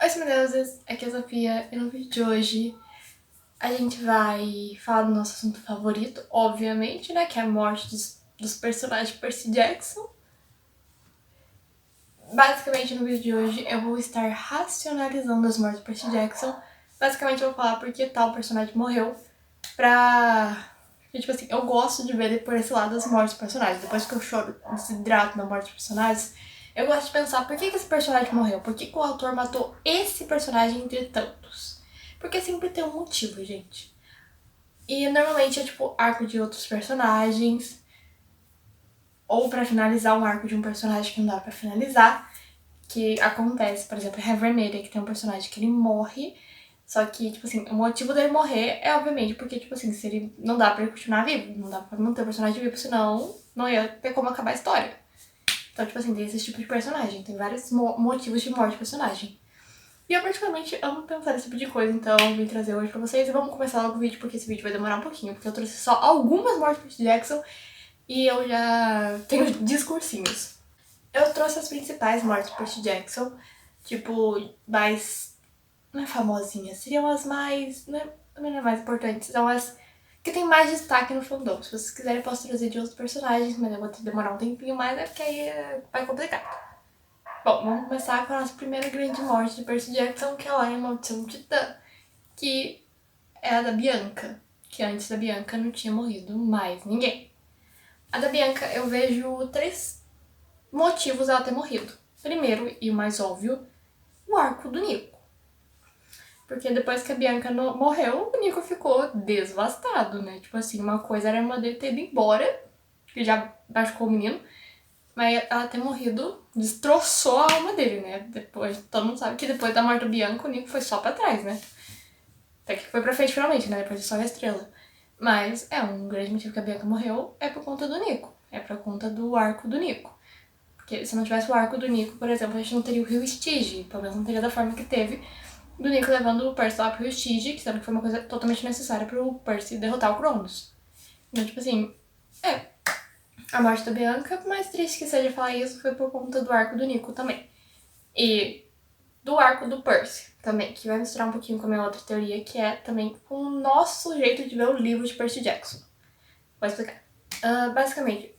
Oi, Semideuses, aqui é a Sofia e no vídeo de hoje a gente vai falar do nosso assunto favorito, obviamente, né, que é a morte dos personagens de Percy Jackson. Basicamente, no vídeo de hoje eu vou estar racionalizando as mortes de Percy Jackson. Basicamente eu vou falar porque tal personagem morreu porque, tipo assim, eu gosto de ver por esse lado as mortes dos personagens. Depois que eu choro, desidrato na morte dos personagens, eu gosto de pensar por que esse personagem morreu, por que o autor matou esse personagem entre tantos. Porque sempre tem um motivo, gente. E normalmente é tipo arco de outros personagens, ou pra finalizar um arco de um personagem que não dá pra finalizar, que acontece, por exemplo, em Ré Vermelha, que tem um personagem que ele morre, só que, tipo assim, o motivo dele morrer é, obviamente, porque, tipo assim, se ele não dá pra ele continuar vivo, não dá pra manter o personagem vivo, senão não ia ter como acabar a história. Então, tipo assim, tem esse tipo de personagem, tem vários motivos de morte de personagem. E eu particularmente amo pensar nesse tipo de coisa, então vim trazer hoje pra vocês e vamos começar logo o vídeo, porque esse vídeo vai demorar um pouquinho, porque eu trouxe só algumas mortes de Percy Jackson e eu já tenho discursinhos. Eu trouxe as principais mortes de Percy Jackson, tipo, mais. Não é famosinhas, seriam as mais. Também não é mais importantes, são as que tem mais destaque no fandom. Se vocês quiserem, eu posso trazer de outros personagens, mas eu vou ter que demorar um tempinho mais, porque aí vai complicar. Bom, vamos começar com a nossa primeira grande morte de Percy Jackson, que é lá em Maldição do Titã, que é a da Bianca, que antes da Bianca não tinha morrido mais ninguém. A da Bianca, eu vejo três motivos dela ter morrido. Primeiro, e o mais óbvio, o arco do Nico. Porque depois que a Bianca morreu, o Nico ficou devastado, né? Tipo assim, uma coisa era a irmã dele ter ido embora, que já machucou o menino, mas ela ter morrido destroçou a alma dele, né? Depois, todo mundo sabe que depois da morte da Bianca, o Nico foi só pra trás, né? Até que foi pra frente finalmente, né? Depois de Sol e Estrela. Mas é um grande motivo que a Bianca morreu é por conta do Nico. É por conta do arco do Nico. Porque se não tivesse o arco do Nico, por exemplo, a gente não teria o Rio Stygia. Pelo menos não teria da forma que teve. Do Nico levando o Percy lá pro Rio Stygia, que foi uma coisa totalmente necessária pro Percy derrotar o Cronos. Então, tipo assim, a morte da Bianca, por mais triste que seja falar isso, foi por conta do arco do Nico também. E do arco do Percy também, que vai misturar um pouquinho com a minha outra teoria, que é também com o nosso jeito de ver o livro de Percy Jackson. Vou explicar. Basicamente,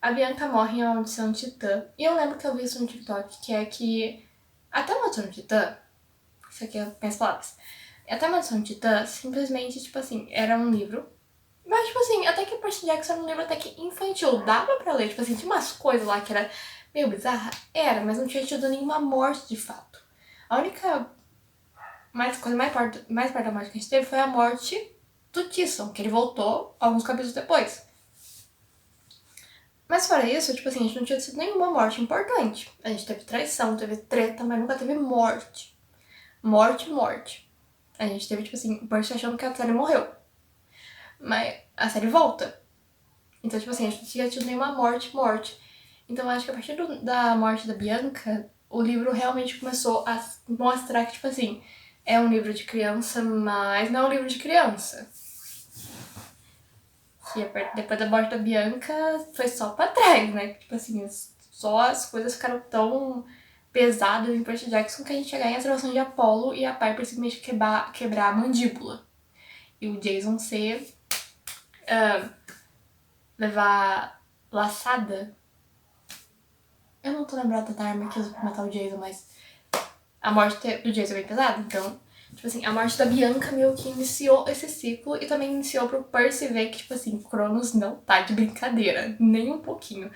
a Bianca morre em A Maldição de Titã. E eu lembro que eu vi isso no TikTok, que é que até a Maldição de Titã, isso aqui é minhas palavras, até a Maldição de Titã simplesmente, tipo assim, era um livro. Mas, tipo assim, até que Percy Jackson era um livro até que infantil, dava pra ler. Tipo assim, tinha umas coisas lá que era meio bizarra. Era, mas não tinha tido nenhuma morte de fato. A única coisa mais perto da morte que a gente teve foi a morte do Tyson, que ele voltou alguns capítulos depois. Mas fora isso, tipo assim, a gente não tinha tido nenhuma morte importante. A gente teve traição, teve treta, mas nunca teve morte. Morte. A gente teve, tipo assim, o Percy achando que a série morreu. Mas a série volta. Então, tipo assim, a gente não tinha tido nenhuma morte. Então, eu acho que a partir da morte da Bianca, o livro realmente começou a mostrar que, tipo assim, é um livro de criança, mas não é um livro de criança. Que depois da morte da Bianca foi só pra trás, né? Tipo assim, só as coisas ficaram tão pesadas em Percy Jackson que a gente chegar em Atração de Apolo e a Piper simplesmente quebrar a mandíbula. E o Jason ser levar laçada. Eu não tô lembrada da arma que usa pra matar o Jason, mas a morte do Jason é bem pesada, então, tipo assim, a morte da Bianca meio que iniciou esse ciclo e também iniciou pro Percy ver que, tipo assim, Cronos não tá de brincadeira, nem um pouquinho.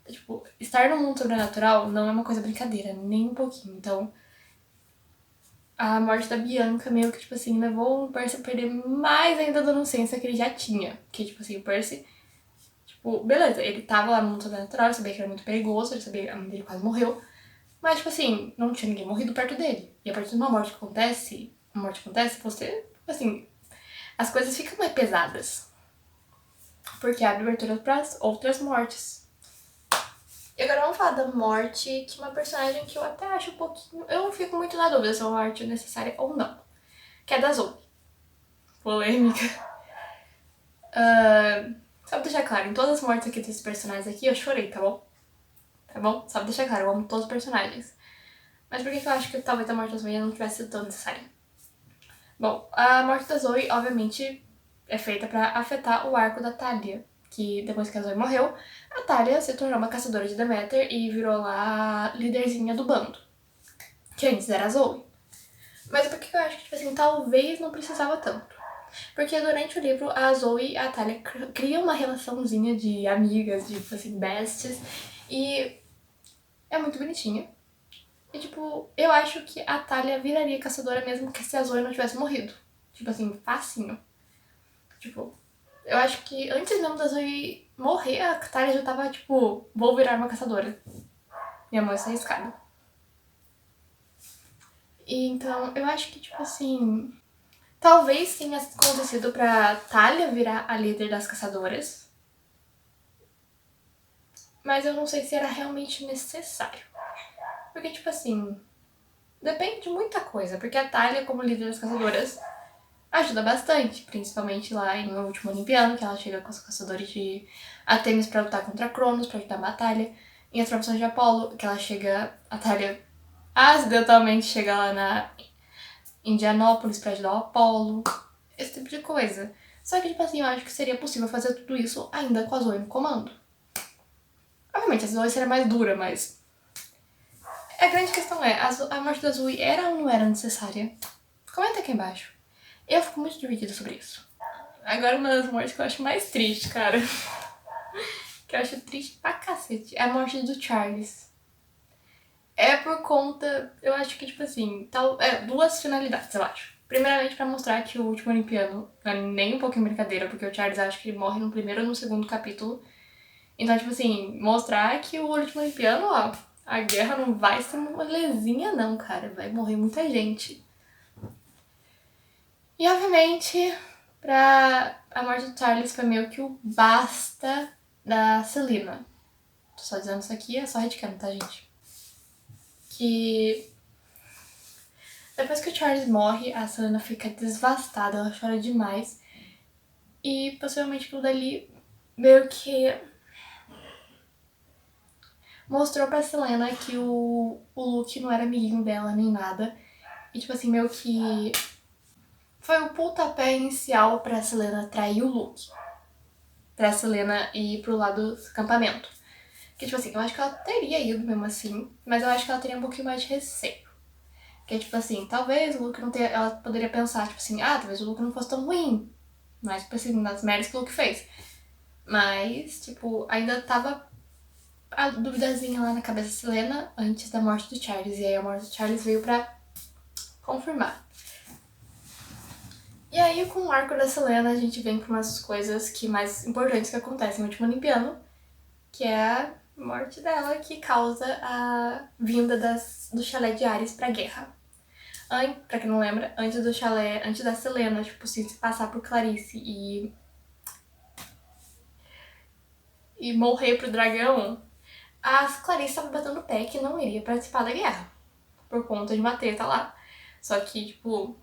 Tipo, estar no mundo sobrenatural não é uma coisa brincadeira, nem um pouquinho. Então, a morte da Bianca meio que, tipo assim, levou o Percy a perder mais ainda da inocência que ele já tinha. Que, tipo assim, o Percy, tipo, beleza, ele tava lá no mundo sobrenatural, ele sabia que era muito perigoso, ele sabia que a mãe dele quase morreu. Mas, tipo assim, não tinha ninguém morrido perto dele. E a partir de uma morte que acontece, você, assim, as coisas ficam mais pesadas. Porque abre abertura para outras mortes. E agora vamos falar da morte, que é uma personagem que eu até acho um pouquinho... Eu não fico muito na dúvida se é uma morte necessária ou não. Que é da Zoe. Polêmica. Só pra deixar claro, em todas as mortes aqui desses personagens aqui, eu chorei, tá bom? Tá bom? Só pra deixar claro, eu amo todos os personagens. Mas por que eu acho que talvez a morte da Zoe não tivesse sido tão necessária? Bom, a morte da Zoe, obviamente, é feita pra afetar o arco da Thalia. Que depois que a Zoe morreu, a Thalia se tornou uma caçadora de Deméter e virou lá a líderzinha do bando. Que antes era a Zoe. Mas por que eu acho que, tipo assim, talvez não precisava tanto? Porque durante o livro, a Zoe e a Thalia criam uma relaçãozinha de amigas, de, tipo assim, besties. E é muito bonitinha. E, tipo, eu acho que a Thalia viraria caçadora mesmo que se a Zoe não tivesse morrido. Tipo assim, facinho. Tipo, eu acho que antes mesmo da Zoe morrer, a Thalia já tava, tipo, vou virar uma caçadora. Minha mãe está arriscada. E então, eu acho que, tipo assim, talvez tenha acontecido pra Thalia virar a líder das caçadoras. Mas eu não sei se era realmente necessário. Porque, tipo assim, depende de muita coisa. Porque a Thalia, como líder das caçadoras, ajuda bastante. Principalmente lá em O Último Olimpiano, que ela chega com os caçadores de Artemis pra lutar contra Cronos, pra ajudar a batalha. Em As Profissões de Apolo, que ela chega, a Thalia acidentalmente chega lá na Indianópolis pra ajudar o Apolo. Esse tipo de coisa. Só que, tipo assim, eu acho que seria possível fazer tudo isso ainda com a Zoe no comando. Obviamente, a Zoe seria mais dura, mas... A grande questão é, a morte da Zoe era ou não era necessária? Comenta aqui embaixo. Eu fico muito dividida sobre isso. Agora, uma das mortes que eu acho mais triste, cara. Que eu acho triste pra cacete. É a morte do Charles. É por conta... Eu acho que, tipo assim... duas finalidades, eu acho. Primeiramente, pra mostrar que o Último Olimpiano não é nem um pouquinho brincadeira, porque o Charles acha que ele morre no primeiro ou no segundo capítulo. Então, tipo assim, mostrar que o Último Olimpiano, ó, a guerra não vai ser molezinha não, cara. Vai morrer muita gente. E, obviamente, a morte do Charles foi meio que o basta da Selena. Tô só dizendo isso aqui, é só retcon, tá, gente? Que depois que o Charles morre, a Selena fica devastada, ela chora demais. E, possivelmente, aquilo dali meio que mostrou pra Selena que o Luke não era amiguinho dela nem nada. E, tipo assim, meio que foi o pontapé inicial pra Selena trair o Luke. Pra Selena ir pro lado do acampamento. Que, tipo assim, eu acho que ela teria ido mesmo assim, mas eu acho que ela teria um pouquinho mais de receio. Que, tipo assim, talvez o Luke não tenha... Ela poderia pensar, tipo assim, talvez o Luke não fosse tão ruim. Mas, tipo assim, nas merdas que o Luke fez. Mas, tipo, ainda tava a duvidazinha lá na cabeça da Selena antes da morte do Charles. E aí a morte do Charles veio pra confirmar. E aí, com o arco da Selena, a gente vem pra umas coisas que mais importantes que acontecem no Último Olimpiano, que é a morte dela, que causa a vinda do chalé de Ares pra guerra. Pra quem não lembra, antes do chalé, antes da Selena, tipo, se passar por Clarice e morrer pro dragão, a Clarice tava batendo o pé que não iria participar da guerra, por conta de uma treta lá. Só que, tipo,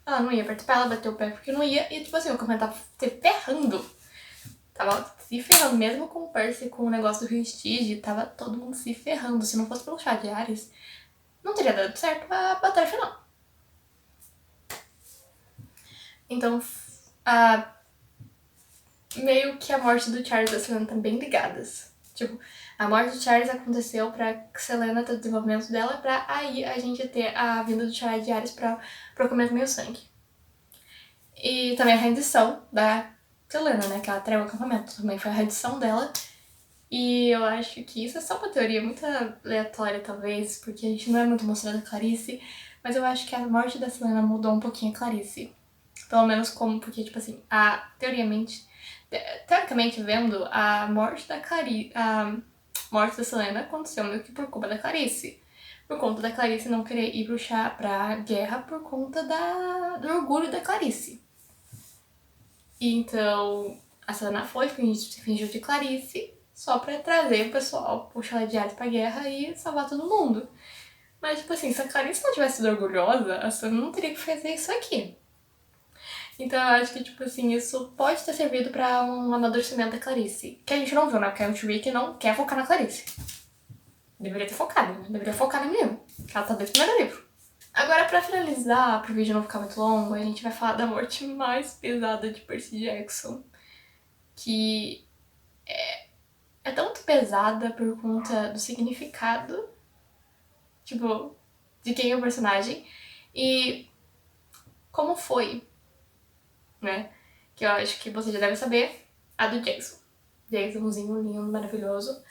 ela não ia participar, ela bateu o pé porque não ia, e, tipo assim, o campeonato tava se ferrando. Tava se ferrando, mesmo com o Percy, com o negócio do Rio Stige, tava todo mundo se ferrando. Se não fosse pelo chá de Ares, não teria dado certo a batalha final. Então, meio que a morte do Charles e da Selena estão bem ligadas. Tipo, a morte do Charles aconteceu pra Selena ter o desenvolvimento dela, pra aí a gente ter a vinda do Chalé de Ares pra comer meio sangue. E também a rendição da Selena, né? Que ela traiu o acampamento. Também foi a rendição dela. E eu acho que isso é só uma teoria muito aleatória, talvez, porque a gente não é muito mostrado a Clarice, mas eu acho que a morte da Selena mudou um pouquinho a Clarice. Pelo menos como, porque, tipo assim, teoricamente vendo, a morte a morte da Selena aconteceu meio que por culpa da Clarice. Por conta da Clarice não querer ir pra guerra por conta do orgulho da Clarice. E então, a Selena fingiu de Clarice, só pra trazer o pessoal, puxar ela de Ares pra guerra e salvar todo mundo. Mas, tipo assim, se a Clarice não tivesse sido orgulhosa, a Selena não teria que fazer isso aqui. Então eu acho que, tipo assim, isso pode ter servido pra um amadurecimento da Clarice. Que a gente não viu, né? Porque a Rick não quer focar na Clarice. Deveria ter focado, né? Deveria focar no menino, que ela tá dentro do primeiro livro. Agora, pra finalizar, pro vídeo não ficar muito longo, a gente vai falar da morte mais pesada de Percy Jackson. Que é tanto pesada por conta do significado, tipo, de quem é o personagem e como foi, né? Que eu acho que você já deve saber, a do Jason. Jasonzinho lindo, maravilhoso.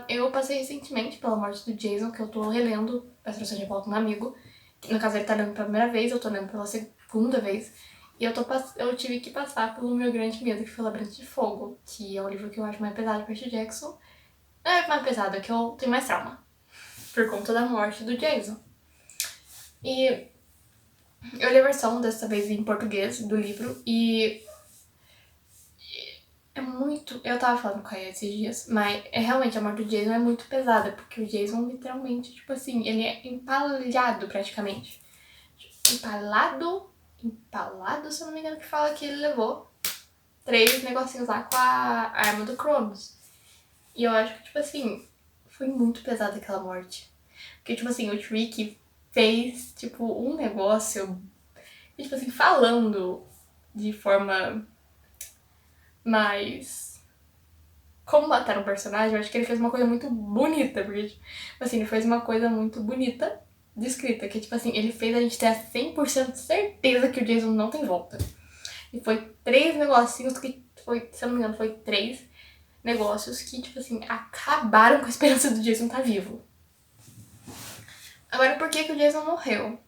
Eu passei recentemente pela morte do Jason, que eu tô relendo A Tradução de Volta no Amigo. No caso, ele tá lendo pela primeira vez, eu tô lendo pela segunda vez. E eu tive que passar pelo meu grande medo, que foi o Labirinto de Fogo, que é o livro que eu acho mais pesado de Percy Jackson. Não é mais pesado, é que eu tenho mais trauma, por conta da morte do Jason. E eu li a versão, dessa vez em português, do livro, e é muito... Eu tava falando com a esses dias, mas realmente a morte do Jason é muito pesada, porque o Jason literalmente, tipo assim, ele é empalhado praticamente. Empalado, se eu não me engano, que fala que ele levou 3 negocinhos lá com a arma do Cronos. E eu acho que, tipo assim, foi muito pesada aquela morte. Porque, tipo assim, o Trick fez, tipo, um negócio, tipo assim, falando de forma mais... Como matar um personagem, eu acho que ele fez uma coisa muito bonita, porque, tipo assim, ele fez uma coisa muito bonita de escrita, que, tipo assim, ele fez a gente ter a 100% certeza que o Jason não tem volta. E foi 3 negocinhos que foi, se eu não me engano, foi 3 negócios que, tipo assim, acabaram com a esperança do Jason estar vivo. Agora, por que o Jason morreu?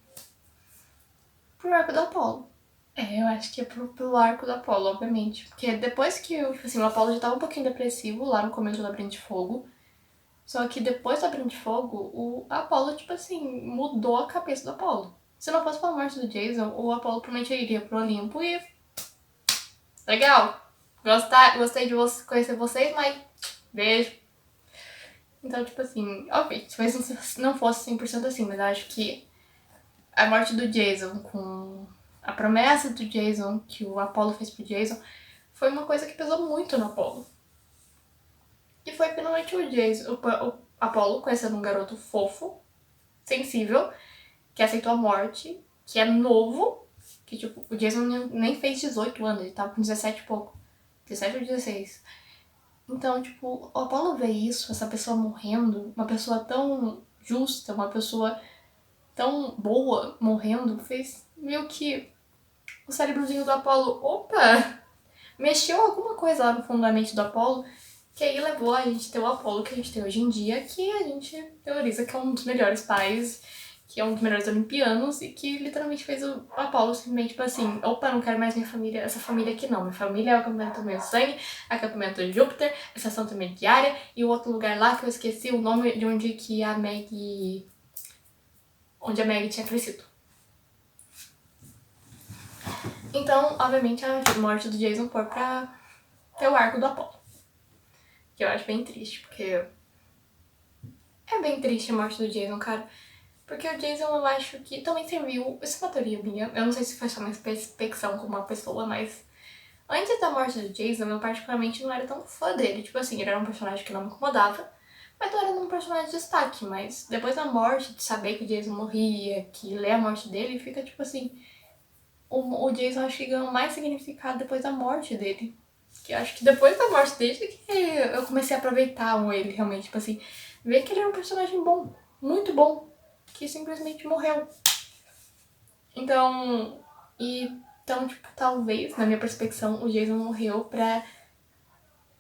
Pro arco do Apollo. Eu acho que é pelo arco do Apollo, obviamente. Porque depois que tipo assim, o Apollo já tava um pouquinho depressivo lá no começo do Labirinto de Fogo. Só que depois do Labirinto de Fogo, o Apollo, tipo assim, mudou a cabeça do Apollo. Se não fosse pela morte do Jason, o Apollo provavelmente iria pro Olimpo e... Legal! Gostei de conhecer vocês, mas... Beijo! Então, tipo assim, ok, talvez não fosse 100% assim, mas eu acho que a morte do Jason com a promessa do Jason, que o Apollo fez pro Jason, foi uma coisa que pesou muito no Apollo. E foi finalmente o Jason, o Apollo conhecendo um garoto fofo, sensível, que aceitou a morte, que é novo, que tipo, o Jason nem fez 18 anos, ele tava com 17 e pouco. 17 ou 16. Então, tipo, o Apollo vê isso, essa pessoa morrendo, uma pessoa tão justa, uma pessoa tão boa morrendo, fez meio que o cérebrozinho do Apollo, opa, mexeu alguma coisa lá no fundo da mente do Apollo, que aí levou a gente ter o Apollo que a gente tem hoje em dia, que a gente teoriza que é um dos melhores pais, que é um dos melhores olimpianos e que literalmente fez o Apollo simplesmente tipo assim, opa, não quero mais minha família, essa família aqui não, minha família é o acampamento do meu sangue, acampamento de Júpiter, estação intermediária e o outro lugar lá que eu esqueci o nome de onde que a Meg... onde a Meg tinha crescido. Então, obviamente, a morte do Jason foi pra ter o arco do Apollo. Que eu acho bem triste, porque... É bem triste a morte do Jason, cara. Porque o Jason, eu acho que também serviu... Isso é uma teoria minha. Eu não sei se foi só uma perspecção como uma pessoa, mas... Antes da morte do Jason, eu particularmente não era tão fã dele. Tipo assim, ele era um personagem que não me incomodava, mas não era um personagem de destaque. Mas depois da morte, de saber que o Jason morria, que ler a morte dele, fica tipo assim... O Jason acho que ganhou mais significado depois da morte dele. Que eu acho que depois da morte dele que eu comecei a aproveitar ele realmente. Tipo assim, ver que ele era um personagem bom, muito bom, que simplesmente morreu. Então, tipo, talvez, na minha perspectiva, o Jason morreu pra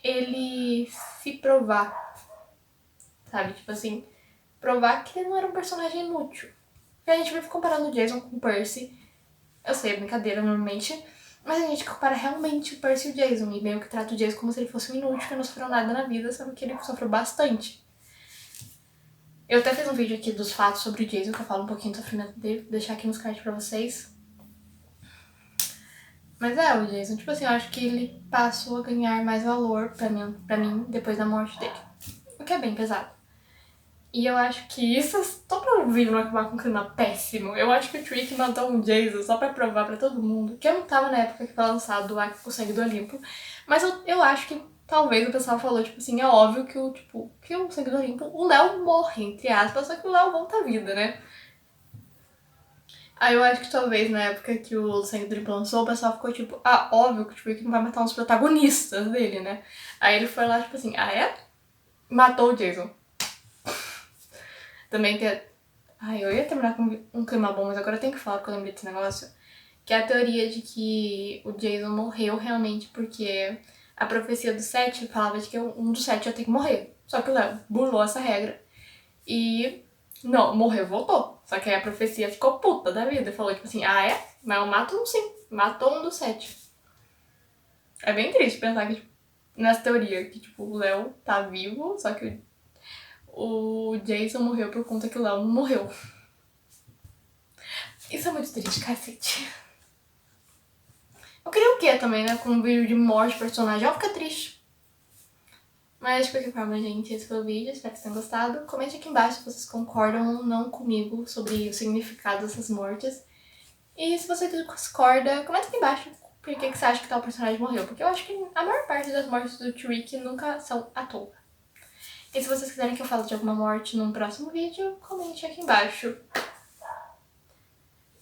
ele se provar, sabe? Tipo assim, provar que ele não era um personagem inútil. E a gente vive comparando o Jason com o Percy. Eu sei, é brincadeira normalmente, mas a gente compara realmente o Percy e o Jason, e meio que trata o Jason como se ele fosse um inútil que não sofreu nada na vida, sendo que ele sofreu bastante. Eu até fiz um vídeo aqui dos fatos sobre o Jason, que eu falo um pouquinho do sofrimento dele, vou deixar aqui nos cards pra vocês. Mas o Jason, tipo assim, eu acho que ele passou a ganhar mais valor pra mim depois da morte dele. O que é bem pesado. E eu acho que isso, só pra o vídeo não acabar com um clima péssimo, eu acho que o Trick matou um Jason só pra provar pra todo mundo, que eu não tava na época que foi lançado o Sangue do Olimpo, mas eu acho que talvez o pessoal falou, tipo assim, é óbvio que que o Sangue do Olimpo, o Léo morre, entre aspas, só que o Léo volta à vida, né? Aí eu acho que talvez na época que o Sangue do Olimpo lançou, o pessoal ficou tipo, óbvio que o Rick não vai matar uns protagonistas dele, né? Aí ele foi lá, tipo assim, é? Matou o Jason. Também tem. Ai, eu ia terminar com um clima bom, mas agora eu tenho que falar porque eu lembrei desse negócio. Que é a teoria de que o Jason morreu realmente porque a profecia do 7 falava de que um dos 7 ia ter que morrer. Só que o Léo burlou essa regra e não, morreu, voltou. Só que aí a profecia ficou puta da vida. Falou tipo assim, é? Mas eu mato um sim. Matou um dos 7. É bem triste pensar que, tipo, nessa teoria, que tipo, o Léo tá vivo, só que o Jason morreu por conta que o Léo não morreu. Isso é muito triste, cacete. Eu queria o quê também, né? Com um vídeo de morte de personagem. Ó, fica triste. Mas de qualquer forma, gente, esse foi o vídeo. Espero que vocês tenham gostado. Comente aqui embaixo se vocês concordam ou não comigo sobre o significado dessas mortes. E se você discorda, comenta aqui embaixo por que você acha que tal personagem morreu. Porque eu acho que a maior parte das mortes do Trick nunca são à toa. E se vocês quiserem que eu fale de alguma morte num próximo vídeo, comente aqui embaixo.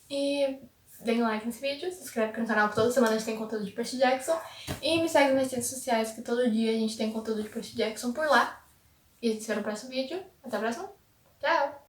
E deem um like nesse vídeo, se inscreve aqui no canal, toda semana a gente tem conteúdo de Percy Jackson. E me segue nas redes sociais que todo dia a gente tem conteúdo de Percy Jackson por lá. E a gente se vê no próximo vídeo. Até a próxima. Tchau!